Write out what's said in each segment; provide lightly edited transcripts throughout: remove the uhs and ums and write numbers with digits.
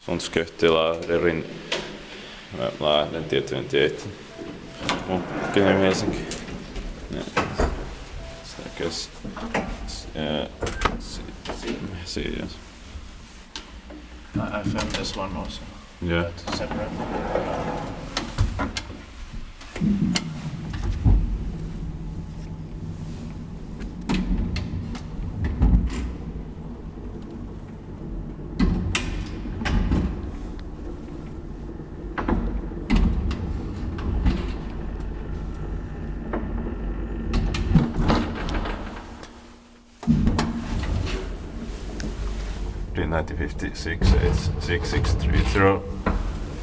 Sonst Laajalahden Laajalahdentie 28. Munkkiniemi Helsinki. Staircase. See, yes. I filmed this one also. Yeah. But separate. D9056 6630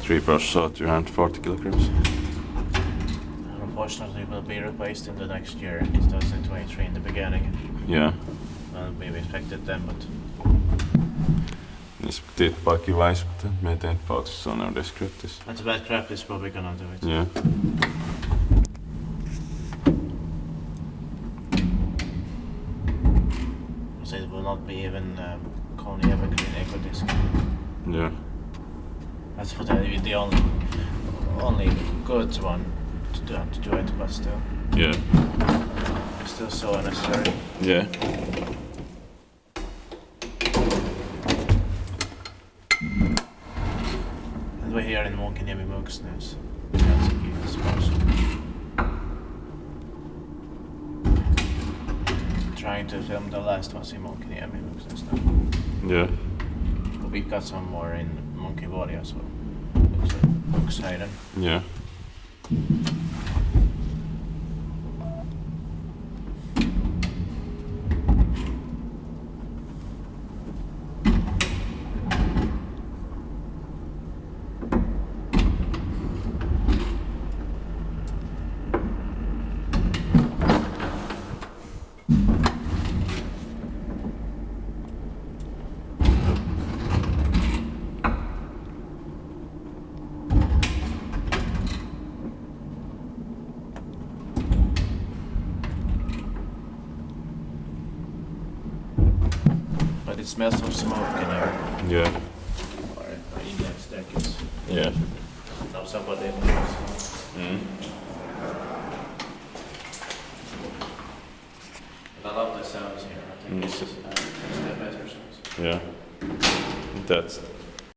3 processor 240 kilograms. Unfortunately, it will be replaced in the next year, 2023 in the beginning. Yeah. Well, we expected them, but Niissä piti weiß, mutta me ei tehnyt pautsissa on our descriptors. that's a bad crap. Is probably gonna do it. Yeah. So it will not be even Kone Evergreen Eco Disc. Yeah. That's what the only good one to do it, but still, Yeah. still so unnecessary. Yeah. And we're here in Munkkiniemi Munkkiniemi, Helsinki, I suppose. Trying to film the last ones in Munkkiniemi Munkkiniemi now. Yeah. But we've got some more in Munkkiniemi as well. Looks hidden. Yeah. But it smells of smoke in here. Yeah. Or index deck is. Yeah. Now somebody else. Mm. But I love the sounds here. I think this is the better sounds. Yeah. That's